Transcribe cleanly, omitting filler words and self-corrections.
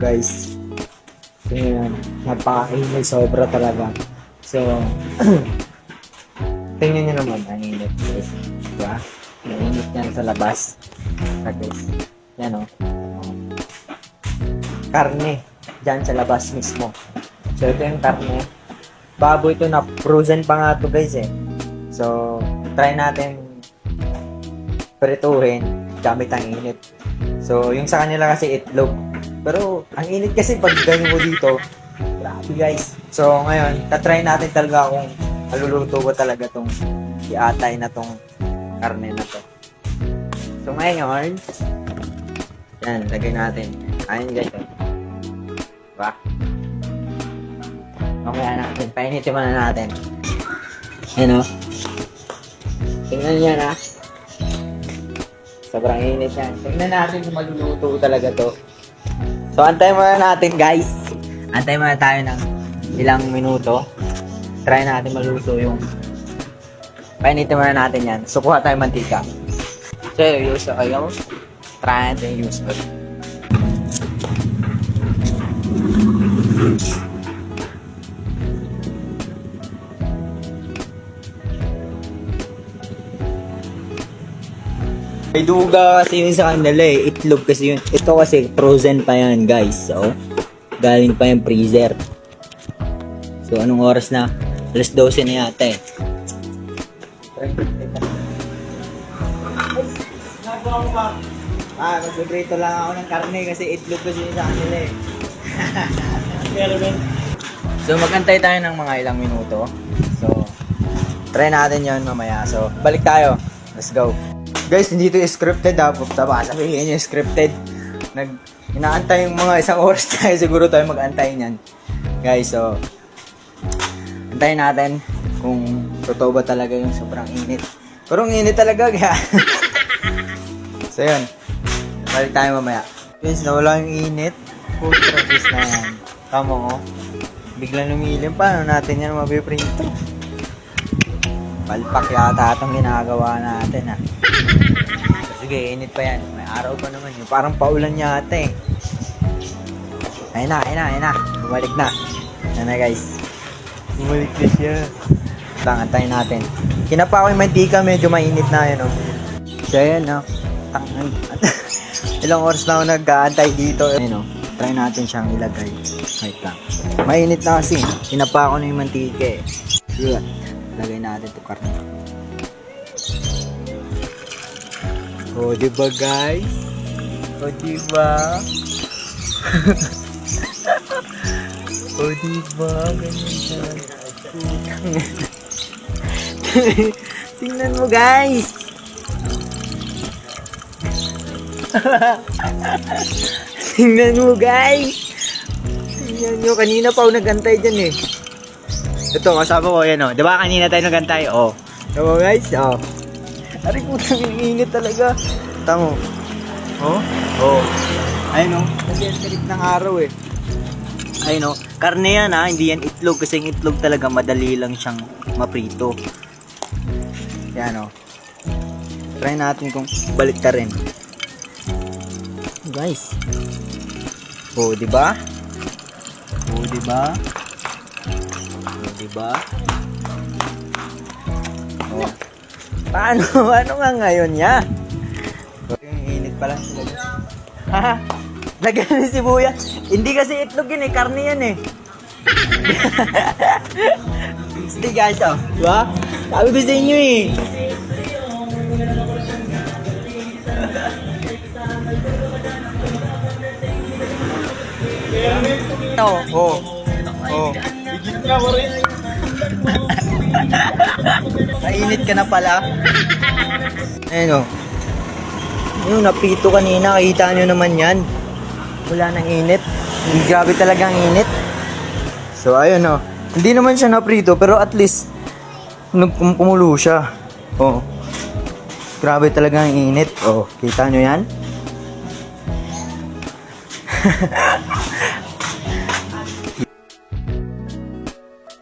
guys. So yun, napakainit sobra talaga. So, tingnan nyo naman, ang init guys. Diba? Ang init yan sa labas. Guys, yan o. Karne, dyan sa labas mismo. So ito yung karne. Baboy ito na frozen pa nga ito guys eh. So, try natin prituhin gamit ang init. So, yung sa kanila kasi itlog. Pero, ang init kasi pag ganyan mo dito, grabe guys. So, ngayon, tatry natin talaga kung maluluto ko talaga tong iatay na tong karne na to. So, ngayon, yan, lagay natin. Ayun guys. Diba? Mamaya natin, painitin muna natin. Ayan o. Tingnan niya na. Sobrang init yan. Tingnan natin kung maluluto talaga to. So, antayin muna natin guys. Antayin muna tayo ng ilang minuto. Try natin maluto yung painitin muna natin yan. So, kuha tayo mantika. So, use the oil. Try natin use it. May duga kasi yun sa kanila eh. Itlog kasi yun. Ito kasi frozen pa yan guys. So, galing pa yung freezer. So, anong oras na? Alas 12 na yata eh. Magsiprito lang ako ng karne kasi itlog kasi yun sa kanila eh. So, magantay tayo ng mga ilang minuto. So, try natin yun mamaya. So, balik tayo. Let's go. Guys, hindi ito scripted ha. Sabihin nyo scripted. Inaantay yung mga isang oras tayo. Siguro tayo mag-antay niyan. Guys, so antayin natin kung totoo ba talaga yung sobrang init. Pero ang init talaga. So yun. Balik tayo mamaya. Guys, nawala yung init. Putra guys na yan. Tama ko. Biglang lumilim. Paano natin yan mapiprito? Palpak yata itong ginagawa natin ha. Sige, init pa yan. May araw pa naman yun. Parang paulan yata eh. Ayun na. Bumalik na. Yan na guys. Bumalik na siya. Antayin natin. Kinapa ko yung mantika. Medyo mainit na yun. Oh. So yan no. Ilang oras na ako nag-aantay dito. Ayun, oh. Try natin siyang ilagay. Wait lang. Mainit na kasi. Kinapa ko na yung mantika eh. Yeah. Lagay natin ito karne. O, diba guys? O, diba? O, diba? Ganyan siya. Tingnan mo guys! Tingnan mo guys! Tingnan nyo, kanina pa ako nagantay dyan eh. Ito, kasama ko yan o. Diba kanina tayo nagantay? O. Diba guys? O. Aray putang init talaga. Tamo. Oh? Oh. Ayun oh. Kasi ang talit ng araw eh. Ayun oh. Karne yan ha. Hindi yan itlog. Kasi yung itlog talaga madali lang siyang maprito. Yan oh. Try natin kung balik ka rin. Guys. Oh, diba? Oh, diba? Oh, diba? Oh. Paano? Ano nga ngayon niya? Yung init pa lang sila. Haha. Lagyan ni sibuyas. Hindi kasi itlog yun eh. Karne yan eh. Sige guys oh. Diba? Sabi ko sa inyo eh. Oh. Oh. Oh. Higit nga mo rin. Nainit ka na pala. Ayun o. Yung napito kanina, kita nyo naman yan. Wala nang init. Grabe talaga ang init. So ayun o. Hindi naman siya naprito, pero at least kumulo siya. Oh. Grabe talaga ang init. Oh, kita nyo yan?